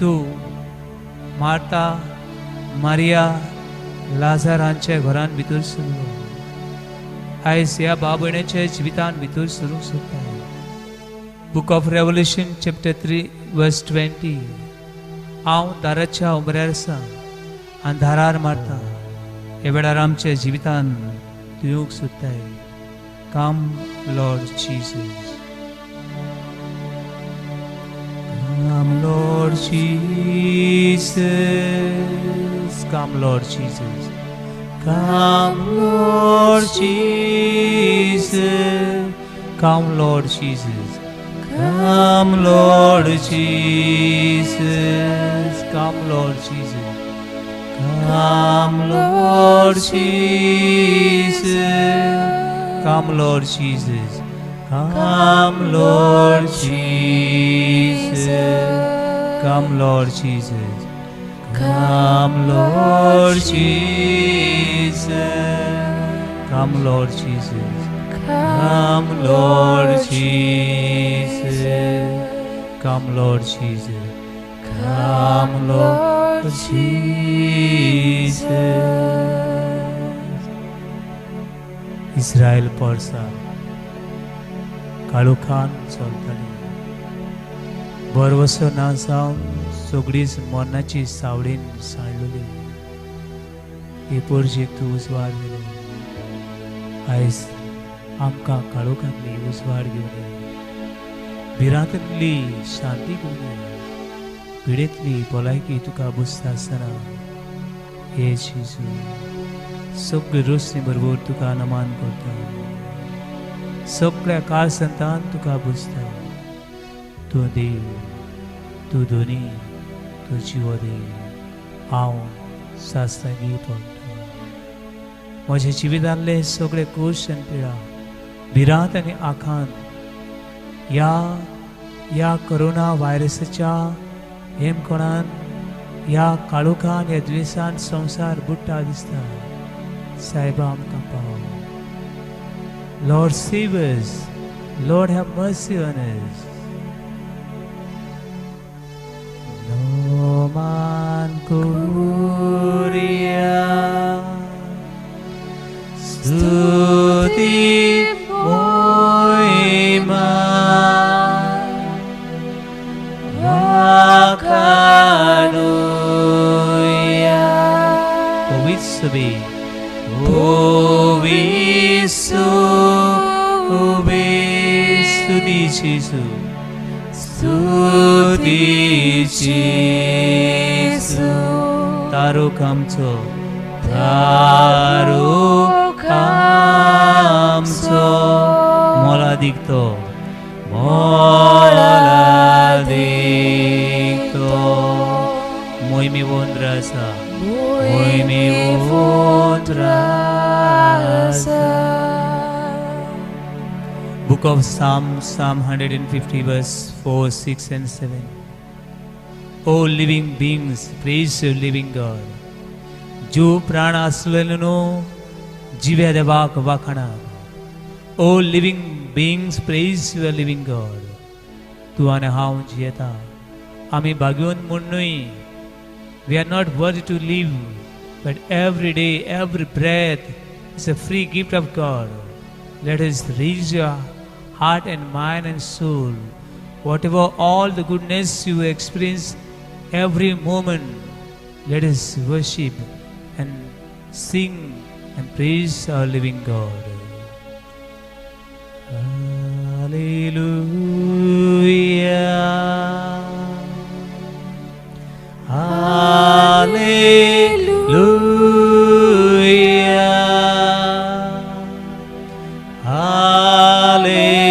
तूं Marta Maria Lazar हांच्या घरान भितर सरलो. आयज ह्या भाव भयणीच्या जिवितान भितर सरूंक सोदता. बुक ऑफ रेवल्यूशन चॅप्टर 3 वर्स 20. हांव दाराच्या उमऱ्यार आसा आनी दारार मारता. हे वेळार आमच्या जिवितान तूं येवंक सोदताय. Come Lord Jesus. Come Lord Jesus, come Lord Jesus, come Lord Jesus, come Lord Jesus, come Lord Jesus, come Lord Jesus, come Lord Jesus, come Lord Jesus. Come Lord Jesus, come Lord Jesus, come Lord Jesus, come Lord Jesus, come Lord Jesus, come Lord Jesus, come Lord Jesus. Israel Porsa काळोखान चलताली. बरवसो ना जावन सगळीच मरणाची सावळीन सांडलेली. हे पोरजेक तूं उजवाड दिलो. आयज आमकां काळोखांतली उजवाड घेवन ये. भिरांतली शांती घेवन ये. पिडेंतली भलायकी तुका बुजता आसतना हे जेजू सगळे रोसने बरोबर तुका नमान करता. सगळ्या काळ संतान तुका बुजता. तूं देव, तूं धोनी, तूं जिवो देव. हांव सासतागी पडटा. म्हज्या जिवितांतले सगळे कश्ट आनी पिडा भिरांत आनी आखांत ह्या कोरोना व्हायरसाच्या हेमकोणान ह्या काळोखान ह्या द्वेसान संवसार बुडटा दिसता. सायबा आमकां पाव. Lord, save us. Lord, have mercy on us. Noman Kuria Stuti Moima Vakanuya Ovisabi Stuti Jesu, Stuti Jesu. Tarukamcho, Tarukamcho. Mola dicto, Moimi vondrasa, Moimi vondrasa. Book of Psalms, Psalm 150 verse 4, 6 and 7. O living beings, praise your living God. जो प्राण असलेलो जिव्या देवाक वाखणा. O living beings, praise your living God. तू आनी हांव जियेता. आमी भाग्यवान म्हूण न्हय. We are not worthy to live, but every day, every breath is a free gift of God. Let us raise your heart and mind and soul. Whatever all the goodness you experience every moment, let us worship and sing and praise our living God. Hallelujah. Hallelujah. Hallelujah.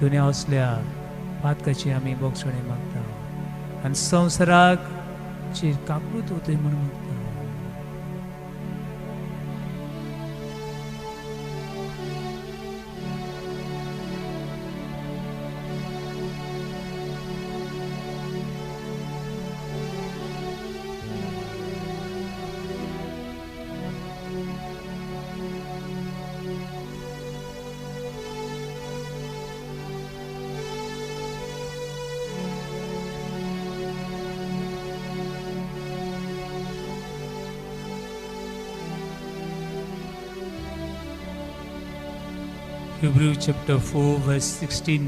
दुनिया असल्या पातकाची आमी बोगसणे मागता आनी संवसाराक ची काकूत होती म्हणून मागता. Hebrews chapter 4 verse 16.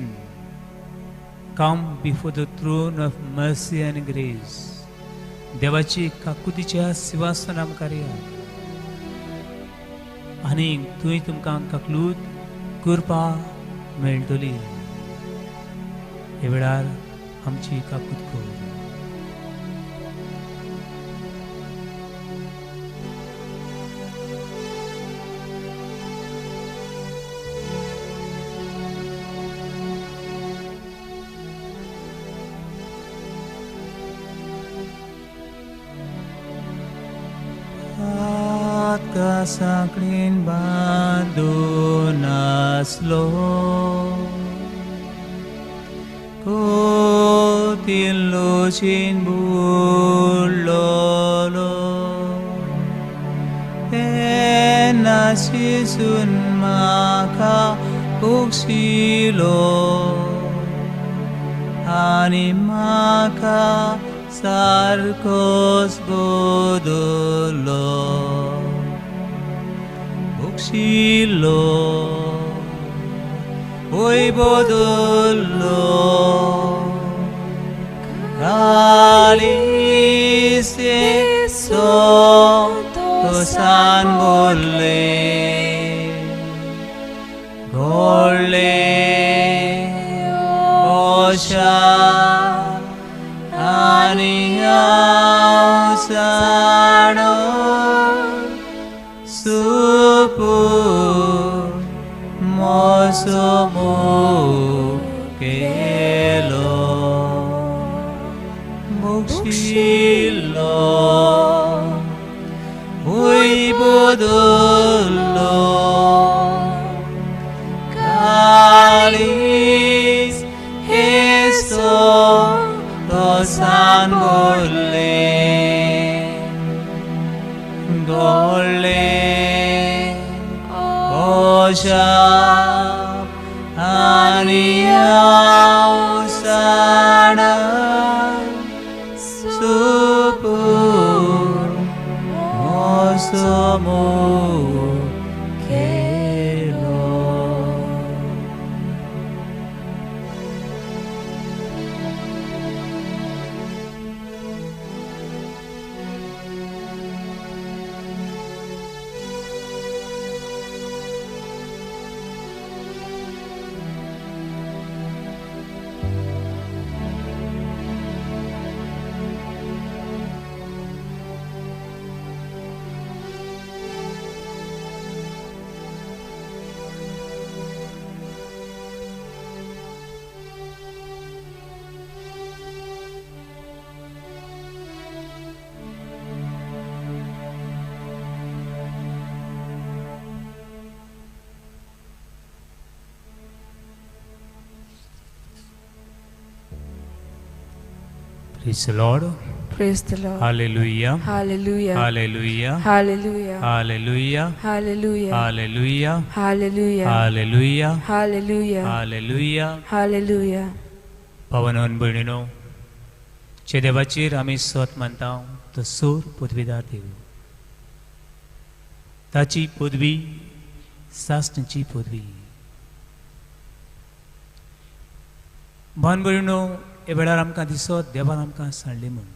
Come before the throne of mercy and grace. देवाची काकुतीच्या सिंहासन आमकां या आनी थंय तुमकां काकलूत कृपा मेळटली. हे वेळार आमची काकूत कर. सांकळीन बांदून आसलो कोतीन लोचीन बुडलोलो तेन्ना शिसून म्हाका पुगशिलो आनी म्हाका सारकोच बदल्लो. Shilo, hoy bodullo, Galice soto san bolle, golle, osha, aniau sano. Supur mosomo kelo mukshilo hui bodullo kalis heso dosan bolle golle Osham Aniyau Sana Supur Mosomo Kelo. Praise the Lord. Praise the Lord. Hallelujah. Hallelujah. Hallelujah. Hallelujah. Hallelujah. Hallelujah. Hallelujah. Hallelujah. Hallelujah. Hallelujah. Hallelujah. Hallelujah. पावन भयणीनो, जे देवाचेर आमी सत मानता तो सोर पदवीदार देव. ताची पदवी सासणेची पदवी. भान भयणीनो, हे वेळार आमकां दिसत देवान आमकां सांडली म्हूण.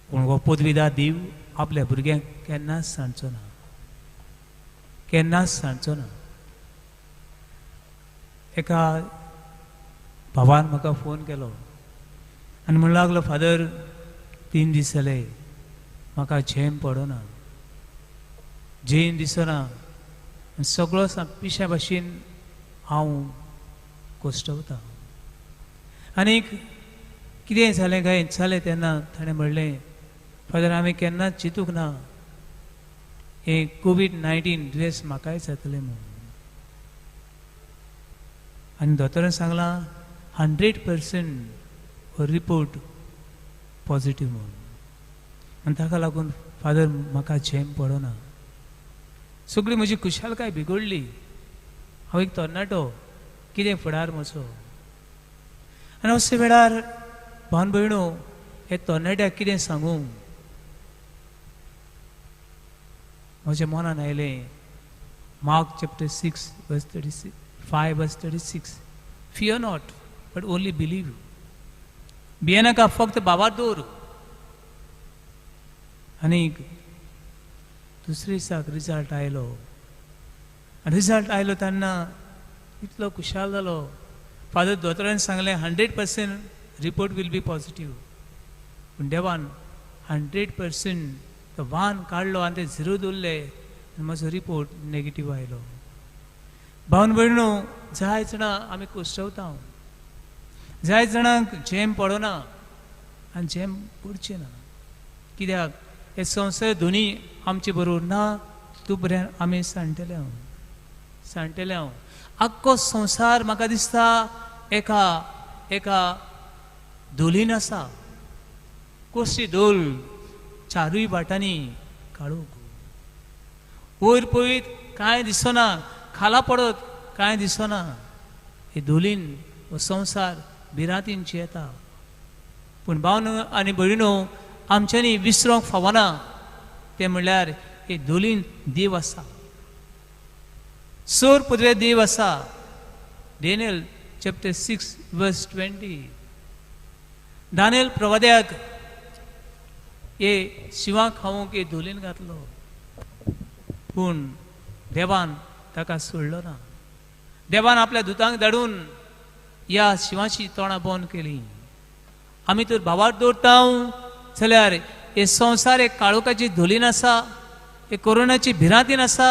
पूण हो पदवीदार देव आपल्या भुरग्यांक केन्नाच सांडचो ना. केन्नाच सांडचो ना. एका भावान म्हाका फोन केलो आनी म्हणूंक लागलो, फादर 3 दीस जाले म्हाका झेम पडना, जेन दिसना, सगळो पिश्या भाशेन हांव कोश्टवता. आनीक कितें जालें काय जालें तेन्ना ताणें म्हणलें, फादर आमी केन्नाच चिंतूंक ना हे कोविड-19 दुयेंस म्हाकाय जातलें म्हणून. आनी दोतोरान सांगलां 100% रिपोर्ट पॉझिटिव्ह म्हणून. आनी ताका लागून फादर म्हाका झेम पडना. सगळी म्हजी खुशालकाय बिगडली. हांव एक तरणाटो, कितें फुडार म्हजो. आनी अशे वेळार भावन भयणो हे तरणाट्याक कितें सांगूं म्हज्या मनान आयलें. Mark chapter 6 verse 36, 5 verse 36. Fear not, but only believe. भियेनाका, फक्त बाबार दवर. आनीक दुसरे दिसाक रिजल्ट आयलो. आनी रिजल्ट आयलो तेन्ना इतलो खुशाल जालो. फादर दोतोरान सांगलें 100% रिपोर्ट वील बी पॉझिटिव्ह. पूण देवान 100% तो वान काडलो आनी ते 0 दवरलें आनी म्हजो रिपोर्ट नेगेटीव आयलो. भावन भयणो, जाय जाणां आमी कोश्टवता. जाय जाणांक झेम पडना आनी झेम पडचें ना. कित्याक हे संवसार दोनी आमचे बरोबर ना. तूं बरें आमी सांडटले हांव. आख्खो संवसार म्हाका दिसता एका दोलीन आसा. कसली दोल, चारूय वाटांनी काळोख. वयर पळयत कांय दिसना, खाला पडत कांय दिसना. हे दोलीन हो संवसार भिरांतीन जियेता. पूण भावनो आनी भयणो, आमच्यांनी विसरोंक फावना तें म्हणल्यार हे दोलीन देव आसा. सोर पदवे देव आसा. Daniel chapter 6 verse 20. दानियल प्रवाद्याक हे शिवाक खावूंक हे दोलीन घातलो, पूण देवान ताका सोडलो ना. देवान आपल्या दुतांक धाडून ह्या शिवाची तोंडां बंद केली. आमी तर भावार दवरता जाल्यार हे संवसार एक काळोखाची धोलीन आसा, हे कोरोनाची भिरांतीन आसा.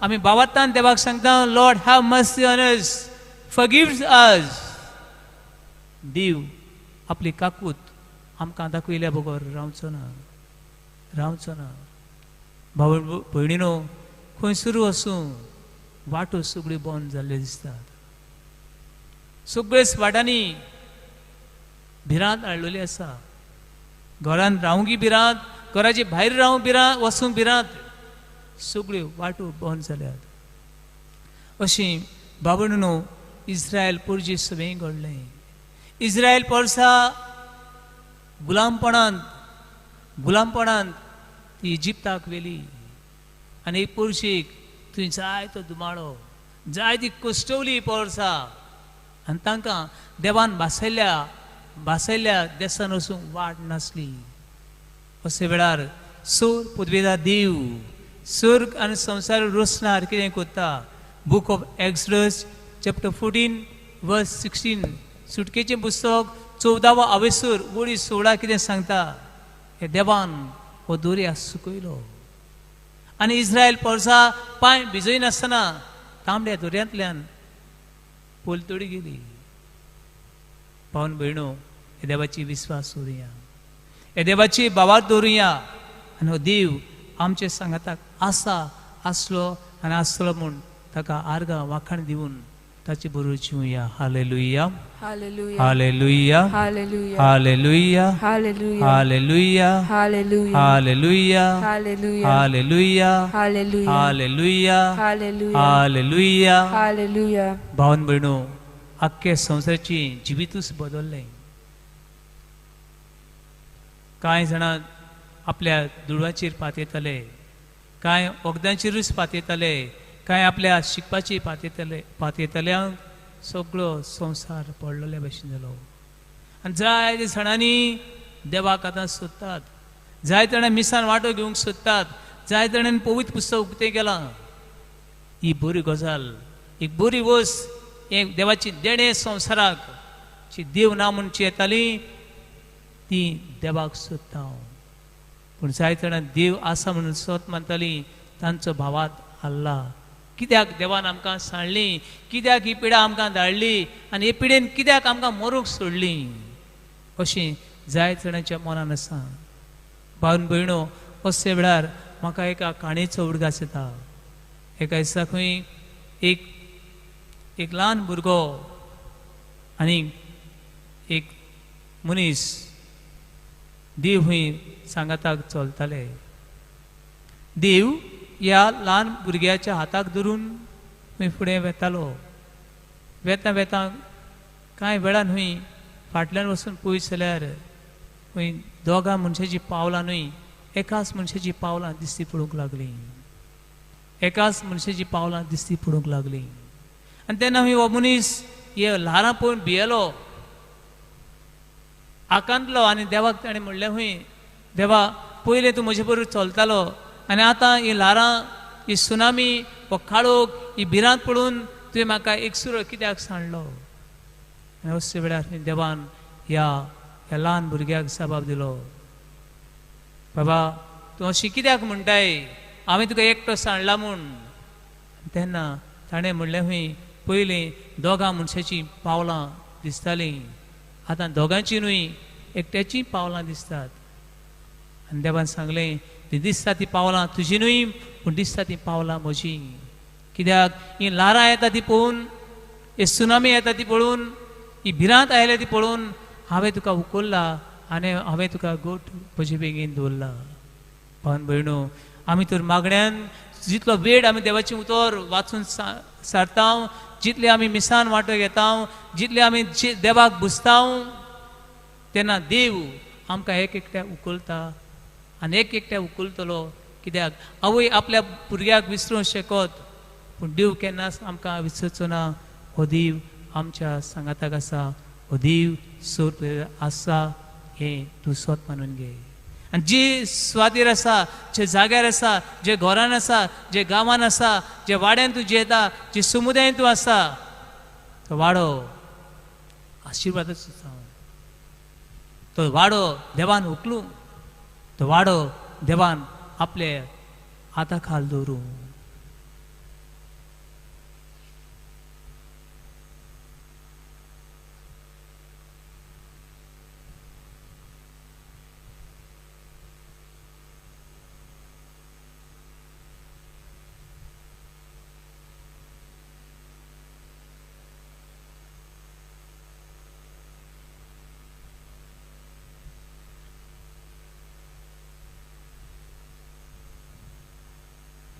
आमी भावार्थान देवाक सांगता, Lord have mercy on us, forgive us. देव आपली काकूत आमकां दाखयल्या बगर रावचो ना. भाव भयणीनो, खंयसर वचूं वाटो सगळी बंद जाल्ल्यो दिसतात. सगळेच वाटांनी भिरांत हाडलेली आसा. घरान रावूंक भिरांत, घराचे भायर रावूंक भिरांत, वचूंक भिरांत. सगळ्यो वाटो बंद जाल्यात. अशीं बाबणनो इस्रायल पोरजी सगळें घडलें. इस्रायल पोरसा गुलामपणांत ती इजिप्ताक वेली. आनी एक पोरशीक थंय जाय तो दुमाळो, जाय ती कोश्टवली पोरसा. आनी तांकां देवान भासयल्ल्या देसान वचूंक वाट नासली. अशे वेळार सोर पदवेदार देव स्वर्ग आनी संवसार रचणार कितें कोत्ता. Book of Exodus chapter 14 verse 16. सुटकेचें पुस्तक 14वा आवेसूर वळी 16 कितें सांगता. हे देवान हो दर्या सुकयलो आनी इस्रायल पोरसा पांय भिजय नासतना तांबड्या दर्यांतल्यान पलतडी गेली. पावन भयणो, हे देवाची विस्वास दवरुया, हे देवाची भावार दवरुया. आनी हो देव आमचे सांगाताक आसलो आनी आसलो म्हूण ताका आर्गां वाखाण दिवन ताचे बरोबर जिवया. Hallelujah, Hallelujah. Hallelujah, Hallelujah. Hallelujah, Hallelujah. Hallelujah, Hallelujah. Hallelujah, Hallelujah. Hallelujah, Hallelujah. Hallelujah, Hallelujah. Hallelujah. Hallelujah. भावन भयणो, आख्खे संवसाराची जिवितूच बदललें. कांय जाणां आपल्या दुडवाचेर पातयताले, कांय वखदांचेरूच पातयताले, कांय आपल्या शिकपाची पातयतल्यांक सगळो संवसार पडलेल्या भशेन जालो. आनी जाय त्या सणांनी देवाक आतां सोदतात, जाय जाणां मिसान वांटो घेवंक सोदतात, जाय जाणांनी पवित्र पुस्तक उक्तें केलां. ही बरी गजाल, एक बरी वस, एक देवाची देणे संवसाराक जी देव ना म्हणची येताली ती देवाक सोदता हांव. पूण जाय जाणां देव आसा म्हणून सोद मानताली तांचो भावात आल्ला कित्याक देवान आमकां सांडली, कित्याक ही पिडा आमकां धाडली आनी हे पिडेन कित्याक आमकां मरूंक सोडली, अशीं जायत जाणांच्या मनान आसा. भावन भयणो, अशे वेळार म्हाका एका काणयेचो उडगास येता. एका दिसा खंय एक ल्हान भुरगो आनी एक मनीस देव खंय सांगाताक चलताले. देव ह्या ल्हान भुरग्याच्या हाताक धरून खंय फुडें वेतालो. वेता वेता कांय वेळान खंय फाटल्यान वचून पळयत जाल्यार खंय दोगां मनशाची पावलां न्हय, एकाच मनशाची पावलां दिसती पडूंक लागलीं. एकाच मनशाची पावलां दिसती पडूंक लागलीं. आनी तेन्ना खंय हो मनीस हे ल्हारां पळोवन भियेलो, आकांतलो आनी देवाक ताणें म्हणलें, खंय देवा, पयलें तूं म्हजे बरोबर चलतालो आनी आतां ही ल्हारां, ही सुनामी, हो काळोख, ही भिरांत पडून तुवें म्हाका एकसुरो कित्याक सांडलो. आनी अशे वेळार देवान ह्या ल्हान भुरग्याक जबाब दिलो, बाबा तूं अशी कित्याक म्हणटाय, हांवें तुका एकटो सांडला म्हूण. तेन्ना ताणें म्हणलें, खंय पयलीं दोगां मनशाची पावलां दिसतालीं, आतां दोगांची न्हय, एकट्याची पावलां दिसतात. आनी देवान सांगलें, ती दिसता ती पावलां तुजी न्हय, पूण दिसता ती पावलां म्हजी. कित्याक ही ल्हारां येता ती पळोवन, ही सुनामी येता ती पळोवन, ही भिरांत आयल्या ती पळोवन हांवें तुका उखल्ला आनी हांवें तुका गोठ म्हजे बेगीन दवरला. भावन भयणो, आमी तर मागण्यांत जितलो वेळ आमी देवाचें उतर वाचून सारता, जितले आमी मिसान वांटो घेता, जितले आमी देवाक बुजता, तेन्ना देव आमकां एक एकट्या उखलता आनी एक एकट्या उखलतलो. कित्याक आवय आपल्या भुरग्याक विसरूंक शकत, पूण देव केन्नाच आमकां विसरचो ना. हो देव आमच्या सांगाताक आसा, हो देव सोर आसा, हें तूं स्वत मानून घे. आनी जे सुवातेर आसा, जे जाग्यार आसा, जे घरान आसा, जे गांवान आसा, जे वाड्यान तूं जेता, जे समुदायान तूं आसा, तो वाडो आशिर्वादाचो जावं. तो वाडो देवान उखलूं, तो वाडो देवान आपले हाता खाल दवरूं.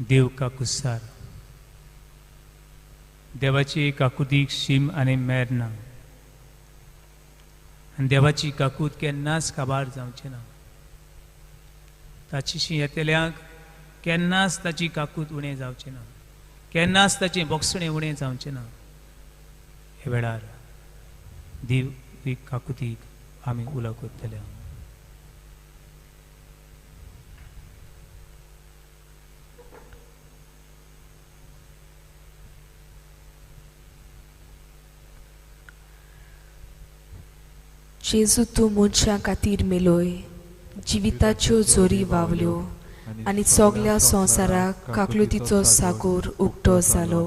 देव का कुसार, देवाची काकुतीक शीम आनी मेर ना, आनी देवाची काकूत केन्नाच काबार जावची ना. ताची शी येतेल्यांक केन्नाच ताची काकूत उणें जावचें ना, केन्नाच ताचें बोगसणें उणें जावचें ना. हे वेळार देव काकुतीक आमी उलो करतले. जेजू तूं मनशां खातीर मेलोय, जिविताच्यो जोरी वावल्यो आनी सगल्या संवसाराक काकलुतीचो सागोर उक्तो जालो.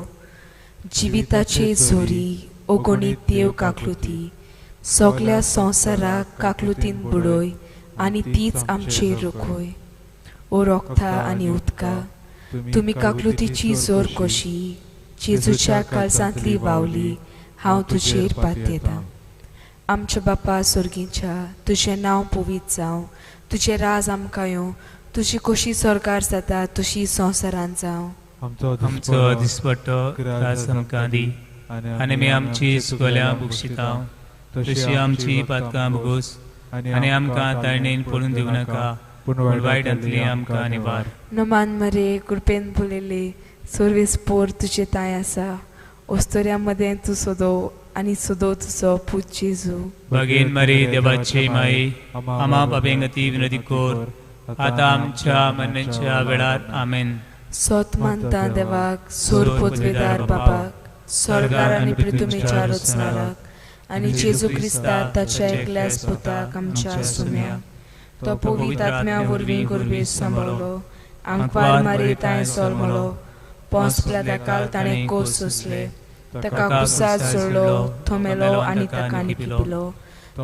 जिविताचे जोरी ओगोणीत देव काकलुती सगल्या संवसाराक काकलुतीन बुडोय आनी तीच आमचेर रोखोय. ओ रोखता आनी उदका, तुमी काकलुतीची जोर कशी जेजूच्या काळजांतली वावली, हांव तुजेर पातयेतां. आमच्या बापा सुर्गींच्या, तुजें नांव पवित्र जावं, तुजें राज आमकां येवं, तुजी खोशी स्वर्गार जाता तशी संवसारांत जावं. आमचो दिसपट्टो रास आमकां दी आनी आमी आमची सुकल्यां बुगशिता, तशी आमची पातकां बुगोस आनी आमकां ताळणेन पडून दिवं नाका, पूण वायटांतली आमकां निवार. नमान मरे, कृपेन भुलेले, सर्वेस पोर तुजे ताय आसा, ओस्तोऱ्या मदें तूं सोदो आनी सोदो तुजो पूत जेजू. भगीन मरी देवाची माई, आमा पापेंगती विनोदी कोर, आतां आमच्या मरणाच्या वेळार आमेन. सोत मानता देवाक, सोर पोतवेदार बापाक, स्वर्गार आनी पृथ्वीच्या रचणाराक आनी जेजू क्रिस्ताक ताच्या एकल्याच पुताक आमच्या सुम्या. तो पवित्र आत्म्या वरवीं गुरबेस सांबाळलो, आंकवार मारी ताय सोलमलो, पोंस पिलाताकाल ताणें कोस सोंसले ताका कुसार सोडलो तो मेलो आनी ताका पिलो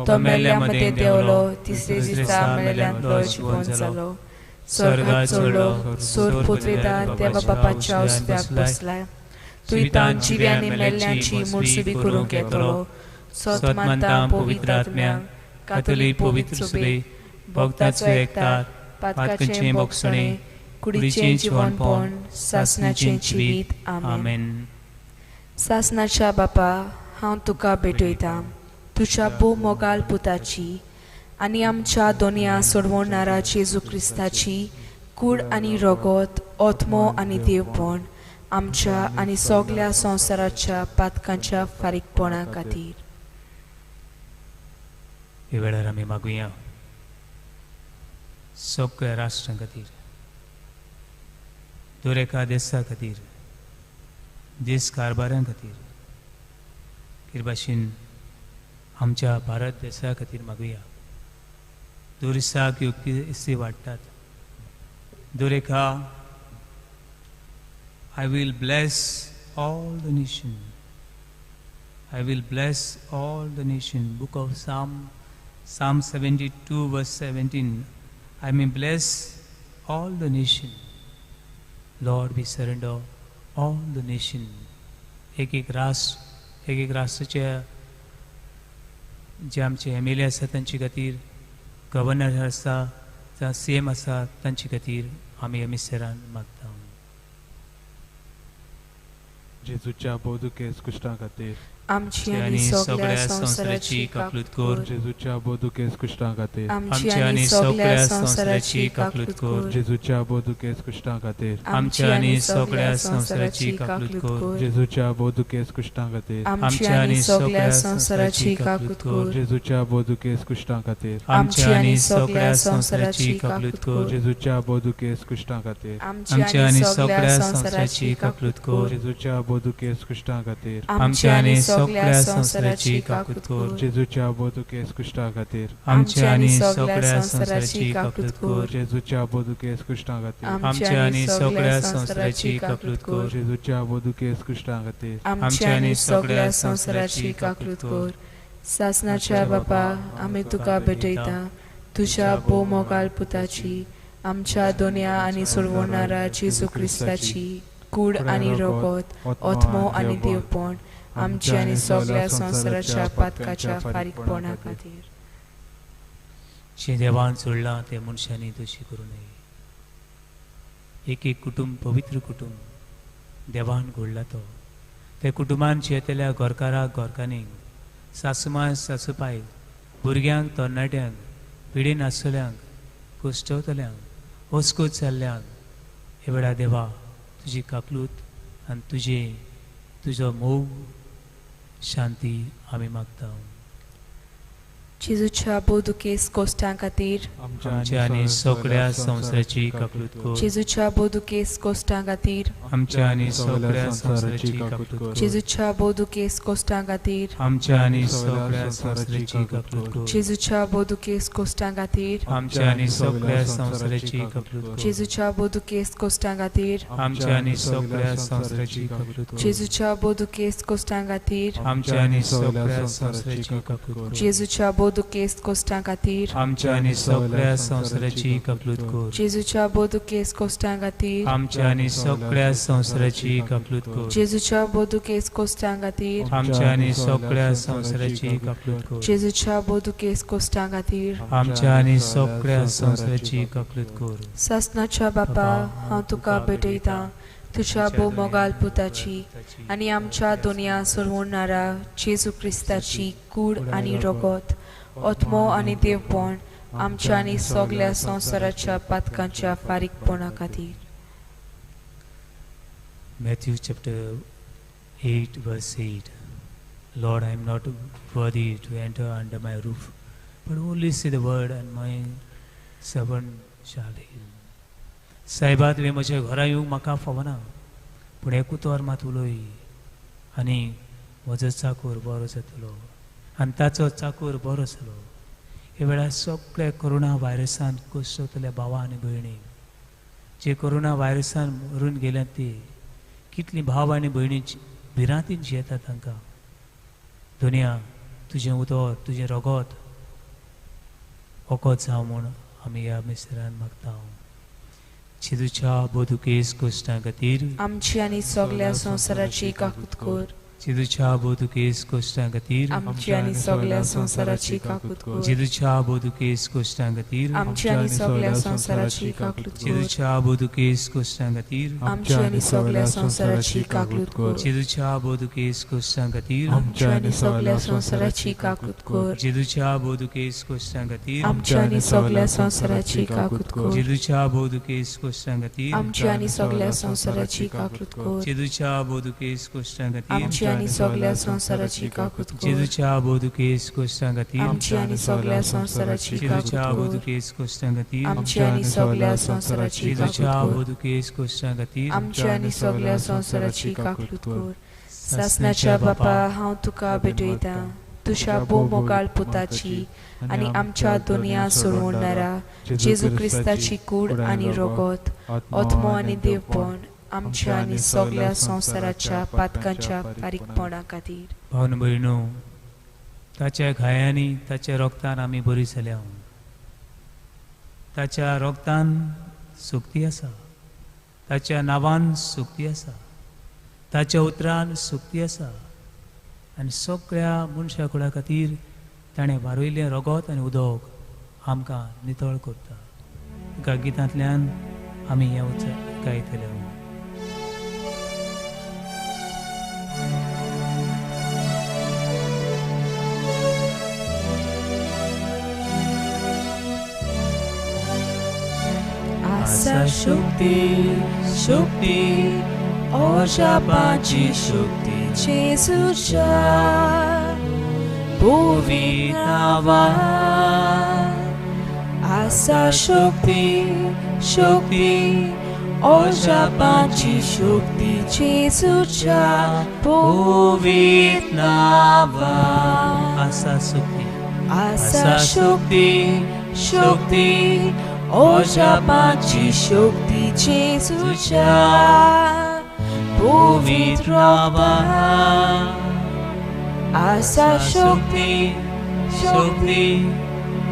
तो मेल्ल्या मदें देंवलो तिसरे दिसा मेल्ल्यांतलो जिवंत जालो स्वर्गांत चडलो सोर पृथ्वीदार देवा बापाच्या उजव्याक बसला तुयें जिव्यांनी मेल्ल्यांची मुळसुबी करूंक येतलो सोत मानता पवित्र आत्म्याक कातोलीक पवित्र सभे भक्तांचो एकतात पातकाचें मोक्षणें कुडीचें जिवनपण सासणाचें जिवीत आमेन. सासणाच्या बापा हांव तुका भेटयतां तुज्या भोव मोगाल पुताची आनी आमच्या दोनया सोडवणारा जेजू क्रिस्ताची कूड आनी रगत ओत्मो आनी देवपण आमच्या आनी सगल्या संवसाराच्या पातकांच्या फारीकपणा खातीर. हे वेळार आमी मागुया सगळ्या राष्ट्रां खातीर दर एका देशा खातीर देश कारभारां खातीर हे भाशेन आमच्या भारत देशा खातीर मागुया. दर दिसाक युक्ती वाडटात दर एका I will bless all the nation. I will bless all the nation. Book of Psalm 72 verse 17. I may bless all the nation. Lord, we surrender all the nation. एक राष्ट्राचे जे आमचे MLA आसा तांचे खातीर गव्हर्नर आसा जावं CM आसा तांचे खातीर आमी मिसेरान मागता. जेजूच्या बोदुके कुश्टां खातीर आमची आनी सगळ्या संवसाराची काकूट कर. जेजूच्या बोदुके कुश्टां खातीर आमची आनी सगळ्या संवसाराची काकूट कर. जेजूच्या बोदुके कुश्टां खातीर आमची आनी सगळ्या संवसाराची काकूट कर. जेजूच्या बोदुके कुश्टां खातीर आमची आनी सगळ्या संवसाराची काकूट कर. जेजूच्या बोदुके कुश्टां खातीर आमची आनी सगळ्या संवसाराची काकूट कर. जेजूच्या बोदुके कुश्टां खातीर आमची आनी सगळ्या संवसाराची काकूट कर. जेजूच्या बोदुके कुश्टां खातीर आमची आनी सगळ्या संवसाराची काकूट कर. जेजूच्या बोदुके कुश्टां खातीर आमची आनी सगळ्या संवसाराची काकूट कर. जेजूच्या बोदुके कुश्टां खातीर आमची आनी सगळ्या संवसाराची काकूट कर. जेजूच्या बोदुके कुश्टां खातीर आमची आनी सगळ्या संवसाराची काकूट कर. सासणाच्या बापा आमी तुका भेटयता तुज्या भोव मोगाल पुताची आमच्या दोनया आनी सोडवणारा जेजू क्रिस्ताची कूड आनी रगत ओत्मो आनी देवपण आमची आनी सगळ्या संवसाराच्या पातकाच्या फारीकपणा खातीर. जे देवान सोडलां ते मनशांनी दोशी करूं नये. एक कुटुंब पवित्र कुटुंब देवान घडला तो ते कुटुंबान येतल्या घरकाराक घरकान्नीक सासूमांय सासूपायक भुरग्यांक तरणाट्यांक पिडीन आसतल्यांक कुश्टवतल्यांक वस्कोत जाल्ल्यांक हे वेळा देवा तुजी काकलूत आनी तुजो मोग शांती आमी मागता. जेजूच्या बोदुकेस कोश्टां खातीर आमची आनी सगळ्या संवसाराची काकूट कर. जेजूच्या बोदुकेस कोश्टां खातीर आमची आनी सगळ्या संवसाराची काकूट कर. जेजूच्या बोदुकेस कोश्टां खातीर आमची आनी सगळ्या संवसाराची काकूट कर. जेजूच्या बोदुकेस कोश्टां खातीर आमची आनी सगळ्या संवसाराची काकूट कर. जेजूच्या बोदुकेस कोश्टां खातीर आमची आनी सगळ्या संवसाराची काकूट कर. जेजूच्या बोदुकेस कोश्टां खातीर आमची आनी सगळ्या संवसाराची काकूट कर. जेजूच्या बोदुकेस कोश्टां खातीर आमची आनी सगळ्या संवसाराची काकूट कर. जेजूच्या बोदुकेस कोश्टां खातीर आमची आनी सगळ्या संवसाराची काकूट कर. जेजूच्या बोदुकेस कोश्टां खातीर आमची आनी सगळ्या संवसाराची काकूट कर. जेजूच्या बोदुकेस कोश्टां खातीर आमची आनी सगळ्या संवसाराची काकूट कर. सासणाच्या बापा हांव तुका भेटयतां तुज्या भोव मोगाल पुताची आनी आमच्या दोनया सोडवणारा जेजू क्रिस्ताची कूड आनी रगत ओत्मो आनी देवपण आमच्या आनी सगल्या संवसाराच्या पातकांच्या फारीकपणा खातीर. Matthew chapter 8 verse 8. Lord, I am not worthy to enter under my roof, but only say the word and my servant shall heal. साहेबा तुवें म्हज्या घरा येवंक म्हाका फावना पूण एकूच वर मात उलय आनी म्हजो चाकूर बरो जातलो आनी ताचो चाकूर बरो जालो. हे वेळार सगळे कोरोना व्हायरसान कुसतल्या भावा आनी भयणी जे कोरोना व्हायरसान मरून गेल्यात ती कितली भाव आनी भयणींची भिरांतीन जियेता तांकां दुनिया तुजें उदर तुजें रगत वखद जावं म्हूण आमी ह्या मिसरान मागता चिदूच्या बोदुकेस कोश्टां खातीर आमची आनी सगळ्या संवसाराची काकूत कर चिदूच्या बोदुकेस कोश्टां खातीर आमची आनी सगळ्या संवसाराची काकूत कर चिदूच्या बोदुकेस कोश्टां खातीर आमची आनी सगळ्या संवसाराची काकूत कर चिदूच्या बोदुकेस कोश्टां खातीर आमची आनी सगळ्या संवसाराची काकूत कर चिदूच्या बोदुकेस कोश्टां खातीर आमची आनी सगळ्या संवसाराची काकूत कर चिदूच्या बोदुकेस कोश्टां खातीर आमची आनी सगळ्या संवसाराची काकूत कर चिदूच्या बोदुकेस कोश्टां खातीर आमची आनी सगळ्या संवसाराची काकूत कर चिदूच्या बोदुकेस कोश्टां खातीर आमची आनी सगळ्या संवसाराची काकूत कर चिदूच्या बोदुकेस कोश्टां खातीर आमची आनी सगळ्या संवसाराची चिदूच्या काकूत कर बोदुकेस कोश्टां खातीर आमची आनी सगळ्या संवसाराची काकूत चिदूच्या कर बोदुकेस कोश्टां खातीर आमची आनी सगळ्या संवसाराची काकूत कर सासणाच्या बापा हांव तुका भेटयता तुझ्या भोवमोगाळ पुताची आनी आमच्या दुनिया सोडवणारा जेजू क्रिस्ताची कूड आनी रगत आत्मो आनी देवपण आमच्या आनी सगळ्या संवसाराच्या पातकांच्या फारीकपणा खातीर भावन भयणो ताच्या घायांनी ताच्या रगतान आमी बरी जाल्या ताच्या रगतान सुक्ती आसा ताच्या नांवान सुक्ती आसा ताच्या उतरान सुक्ती आसा आनी सगळ्या मनशा कुळा खातीर ताणें वारयलें रगत आनी उदक आमकां नितळ करता एका गितांतल्यान आमी हें गायतले आसा शक्ती शक्ती ओशापाची शक्ती जेजूच्या बोवी नांवान आसा शक्ती शक्ती ओशापाची शक्ती जेजूच्या बोवी नांवान आसा सुक्ती आसा शक्ती शक्ती ओशापाची शक्ती जेजूच्या पवित्र नांवान आसा शक्ती शक्ती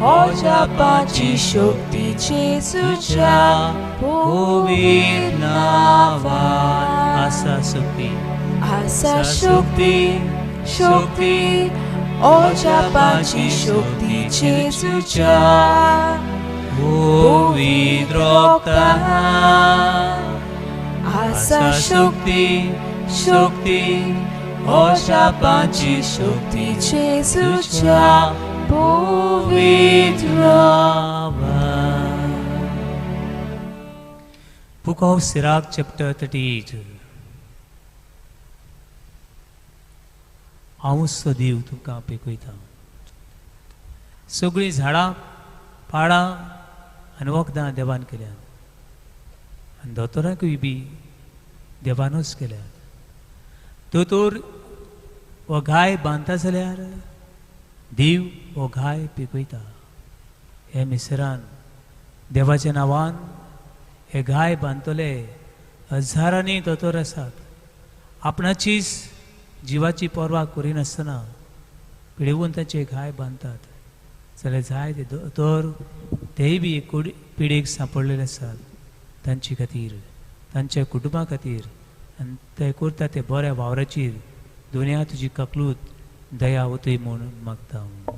ओशापाची शक्ती जेजूच्या पवित्र नांवान आसा सुक्ती आसा शक्ती शक्ती ओशापाची शक्ती जेजूच्या पवित्र रगतान आसा शक्ती शक्ती ओशापाची शक्ती जेजूच्या पवित्र Book of Sirach, chapter 38. हांव सदैव तुका पिकयता सगळीं झाडां पाडां आनी वखदां देवान केल्यात आनी दोतोरांकूय बी देवानूच केल्यात दोतोर हो गाय बांदता जाल्यार देव हो गाय पिकयता हे मिसरान देवाच्या नांवान हे गाय बांदतले हजारांनी दोतोर आसात आपणाचीच जिवाची पर्वा करिनासतना पिळेवून ताचे गाय बांदतात जाल्यार जाय ते दोतोर तेय बी पिडेक सांपडलेले आसात तांचे खातीर तांच्या कुटुंबा खातीर आनी ते करता ते बऱ्या वावराचेर दुनिया तुजी ककलूत दया वतय म्हूण मागता हांव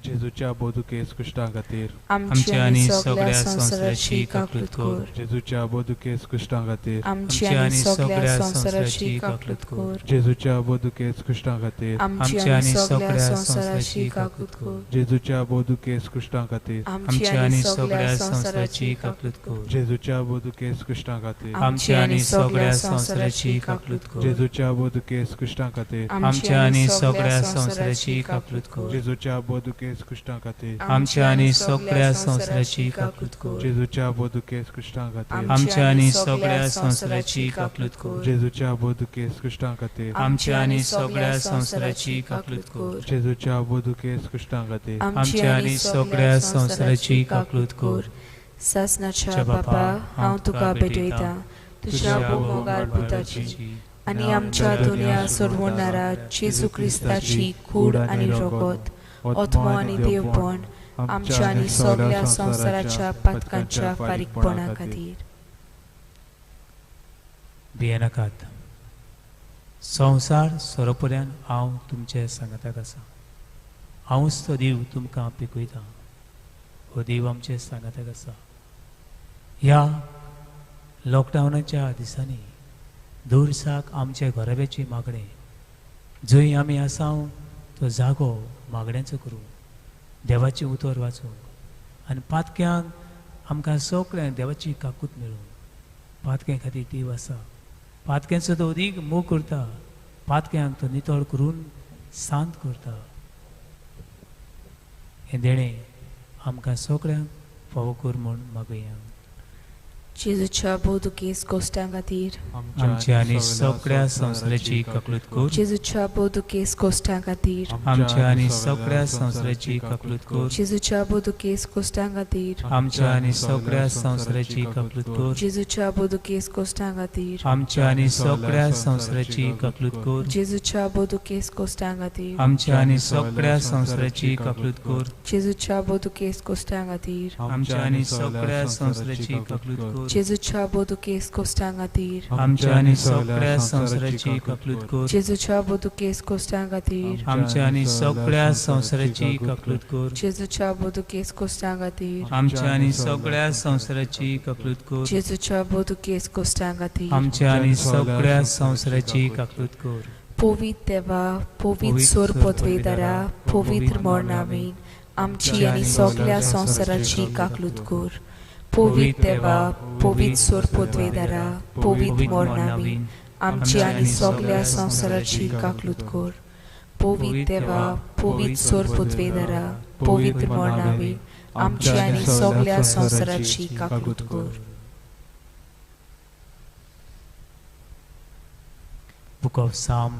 जेजूच्या बोदुकेस कुश्टां खातीर आमची आनी सगळ्या संवसाराची काकूत कर जेजूच्या बोदुकेस कुश्टां खातीर आमची आनी सगळ्या संवसाराची काकूत कर जेजूच्या बोदुकेस कुश्टां खातीर आमची आनी सगळ्या संवसाराची काकूत कर जेजूच्या बोदुकेस कुश्टां खातीर आमची आनी सगळ्या संवसाराची काकूत कर जेजूच्या बोदुकेस कुश्टां खातीर आमची आनी सगळ्या संवसाराची काकूत कर जेजूच्या बोदुकेस कुश्टां खातीर आमची आनी सगळ्या संवसाराची काकूत कर जेजूच्या बोदुकेस कुश्टां खातीर आमची आनी सगळ्या संवसाराची काकूत कर जेजूच्या बोदुकेस कुश्टां खातीर आमची आनी सगळ्या संवसाराची काकूत कर जेजूच्या बोदुकेस कुश्टां खातीर आमची आनी सगळ्या संवसाराची काकूत कर जेजूच्या बोदुकेस कुश्टां खातीर आमची आनी सगळ्या संवसाराची काकूत कर सासणाच्या बापा हांव तुका भेटयता तुझ्या भोमोगार पुताची आणि आमच्या दुनिया सोडवणारा जेजू ख्रिस्ताची कूड आणि रगत, आत्मो आणि देवपण आमच्या आणि सगळ्या संसाराच्या पातकांच्या फारीकपणा खातीर. भियेनाकात. संवसार सोरोपर्यंत हांव तुमचे सांगाताक आसा. हांवूच तो देव तुमकां पिकयता. हो देव आमचे सांगाताक आसा. ह्या लॉकडावनाच्या दिसांनी दुरसाक आमचे घराब्याची मागणे, जंय आमी आसा तो जागो मागण्यांचो करूं, देवाची उतर वाचूंक आनी पातक्यांक आमकां सगळ्यांक देवाची काकूत मेळूं. पातक्यां खातीर देव आसा. पातक्यांचो तो अदीक मोग करता. पातक्यांक तो नितळ करून शांत करता. हे देणें आमकां सगळ्यांक फावो कर म्हूण मागुया. जेजूच्या बोदुकेस कोश्टां खातीर. आमच्या आनी सगळ्या संवसाराची काकूत कर. जेजूच्या बोदुकेस कोश्टां खातीर. आमच्या आनी सगळ्या संवसाराची काकूत कर. जेजूच्या बोदुकेस कोश्टां खातीर. आमच्या आनी सगळ्या संवसाराची काकूत कर. जेजूच्या बोदुकेस कोश्टां खातीर. आमच्या आनी सगळ्या संवसाराची काकूत कर. जेजूच्या बोदुकेस कोश्टां खातीर. आमच्या आनी सगळ्या संवसाराची काकूत कर. जेजूच्या बोदुकेस कोश्टां खातीर. आमच्या आनी सगळ्या संवसाराची काकूत कर. जेजूच्या बोदुकेस कोश्टां खातीर. आमच्या आनी सगळ्या संवसाराची काकूत कर. जेजूच्या बोदुकेस कोश्टां खातीर. आमच्या आनी सगळ्या संवसाराची काकूत कर. जेजूच्या बोदुकेस कोश्टां खातीर. आमच्या आनी सगळ्या संवसाराची काकूत कर. जेजूच्या बोदुकेस कोश्टां खातीर. आमच्या आनी सगळ्या संवसाराची काकूत कर. पवित्र देवा, पवित्र सोर पदवेदारा, पवित्र मोरनावीन आमची आनी सगळ्या संवसाराची काकूत कर. पवित्र देवा, पवित्र सोर पदवेदारा, पवित्र मोरनावीन आमची आनी सगळ्या संवसाराची काकूत कर. पवित्र देवा, पवित्र सोर पदवेदारा, पवित्र मोरनावीन आमची आनी सगळ्या संवसाराची काकूत कर. Book of Psalm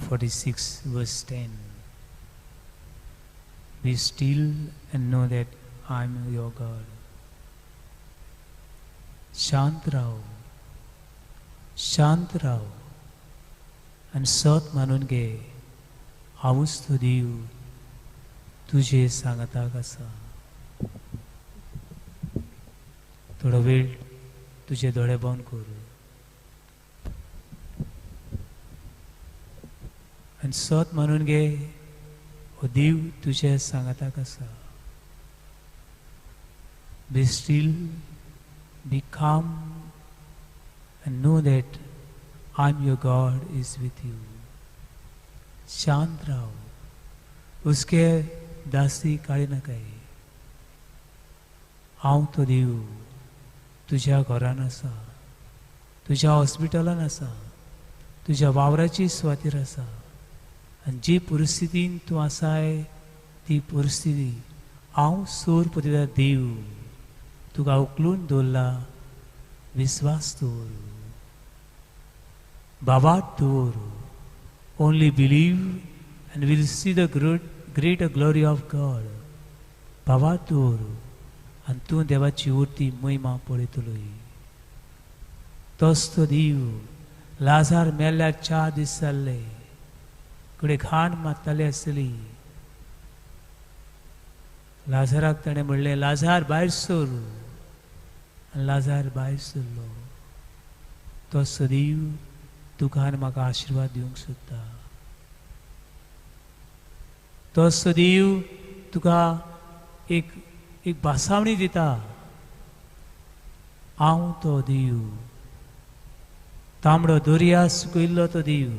46, verse 10. Be still and know that I am your God. शांत राहो, शांत राहो आणि सत मानून घे, हांवूच तो देव तुझे सांगताक आसा. थोडो वेळ तुझे दोळे बंद कर आणि सत मानून घे, हो देव तुझे सांगताक आसा. Be still, be calm and know that I'm your God is with you. शांत रहो, उसके दासी काळी नकाय. हांव तो देव तुझ्या घरान आसा, तुझ्या हॉस्पिटलान आसा, तुझ्या वावराची सुवातेर आसा. आनी जी परिस्थितीन तूं आसाय ती परिस्थिती हांव सोर पळयता देव तुका उखलून दवरला. विश्वास दवर, बाबात दवर. Only believe and we'll see the greater glory of God. बाबात दवर आनी तूं देवाची उरती महिमा पळयतलोय. तोच तो देव लाजार मेल्ल्यार 4 दीस जाल्ले, कडे घाण मारताली आसली. लाजाराक ताणें म्हणलें, लाजार भायर सर. आनी लाजार भायर सरलो. तो सदैव तुका आनी म्हाका आशिर्वाद दिवंक सोदता. तो सदैव तुका एक भासावणी दिता. हांव तो देव, तांबडो दर्या सुकयल्लो तो देव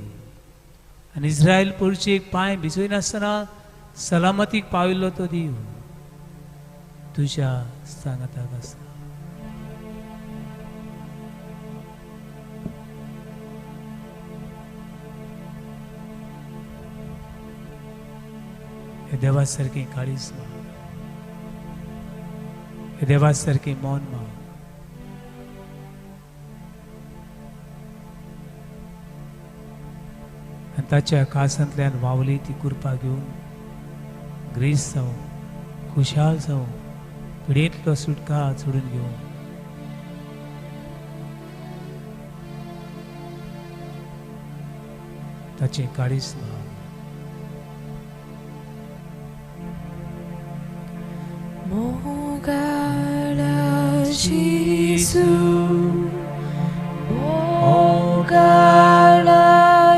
आनी इस्रायल पोरचेक पांय भिजयनासतना सलामतीक पाविल्लो तो देव तुझ्या सांगताक आसा. हे देवा सारकी काळीज माग, हे देवा सारकी मौन माग. आनी ताच्या काळजांतल्यान वावली ती कृपा घेवन ग्रेस जावं, खुशाल जावं, पिडेंतलो सुटका सोडून घेवन ताचे कारिस्मा Mogala Jesus, Mogala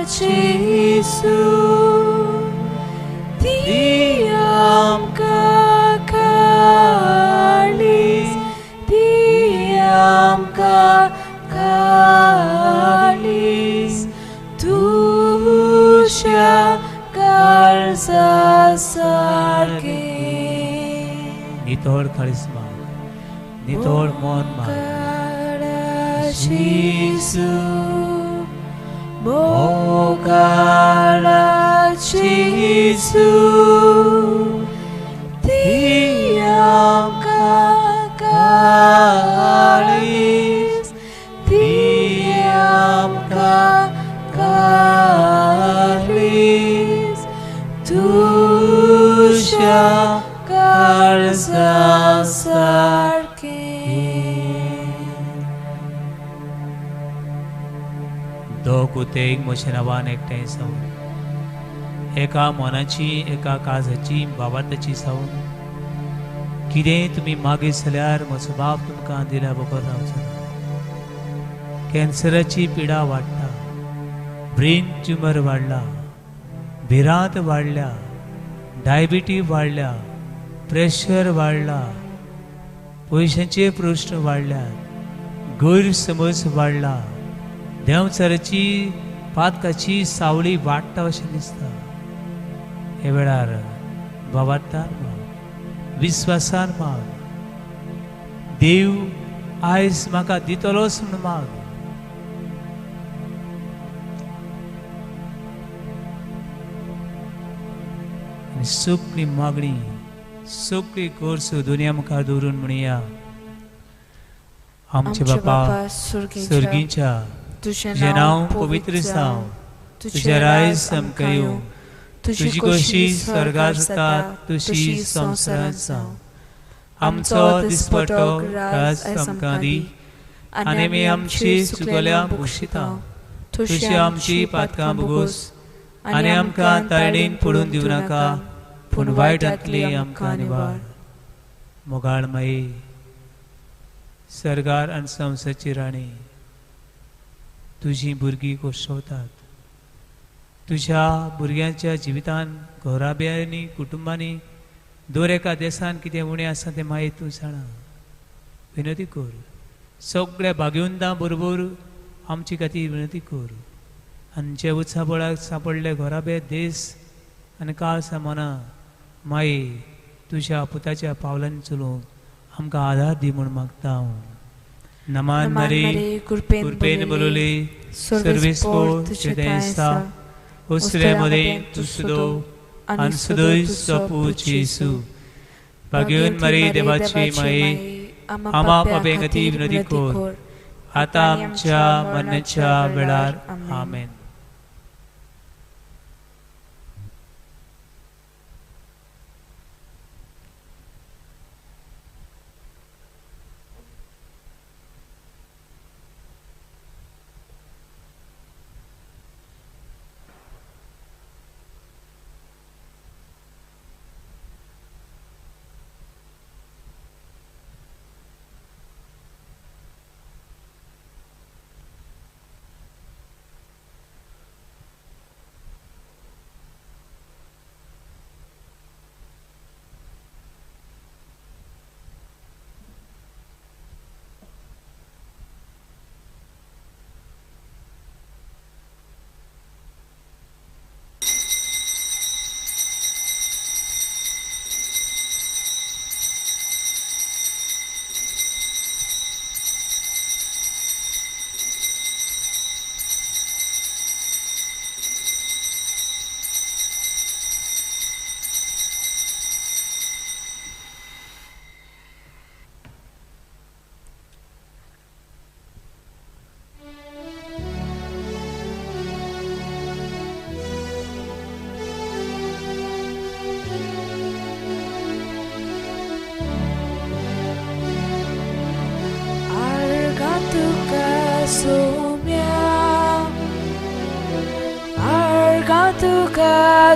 Jesus, Diam kakalis, Diam kakalis, Tusha karsa sarke. नितोड कारिस्मा नितोड मन मा Jesus, Mogala Jesus, Diam kakalis, Diam kakalis, Tusha karsa sarke. दो कुते एक मोशनावान एकठांय सावन एका मनाची एका काळजाची बाबाताची सावन कितें तुमी मागीत जाल्यार म्हजो बाप तुमकां दिल्या बगर रावचो ना. कॅन्सराची पिडा वाडटा, ब्रेन ट्युमर वाडला, भिरांत वाडल्या, डायबिटीज वाडल्या, प्रेशर वाडला, पयशांचे प्रश्न वाडल्यात, गैरसमज वाडला, देंवचाराची पातकाची सावळी वाडटा अशें दिसता. हे वेळार बाबातान माग, विस्वासान माग, देव आयज म्हाका दितलोच म्हूण माग. आनी सगळी मागणी सगळी गोरस दुनिया मुखार दवरून म्हणया, आमचे बापा सर्गीच्या तुझे नाव पवित्र जावं, तुझे राय सामकें येवं, तुजी कशी स्वर्गार जाता तशी संवसारांत जावं. आमचो दिसपटो राज आमकां दी, आनी आमी आमची चुकल्यां बक्षिता, तुजी आमची पातकां भोगोस, आनी आमकां ताळणेन पडून दिवं नाका, पूण वायटांतली आमकां निवार. मोगाळ माये, सर्गार आनी संवसारची राणी, तुझी भुरगीं कोसळटात. तुझ्या भुरग्यांच्या जिवितान घोराब्यांनी कुटुंबांनी दर एका देशान कितें उणें आसा तें माये तूं जाणा. विनंती कर, सगळ्या भाग्यवंतां बरोबर आमची खातीर विनंती कर. आनी जे उत्साबळाक सापडले घोराबे देश आनी काळ सामना माये तुझ्या पुताच्या पावलांनी चलोवंक आमकां आदार दी म्हूण मागता हांव. नमान मरे कृपेन बरोले सर्वेस तुझे देसा उसरे मदें तू सुदो आनी सुदोय सोपू जेसू. भाग्यवन मरे देवाची माये आमा पापे खातीर विनंती कर, आतां आमच्या मरणाच्या वेळार. आमेन.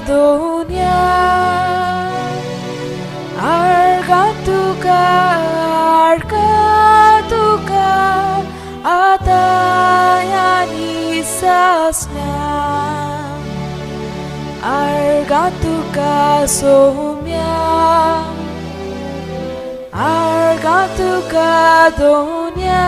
donya argatuka atayani sasna argatuka somya argatuka donya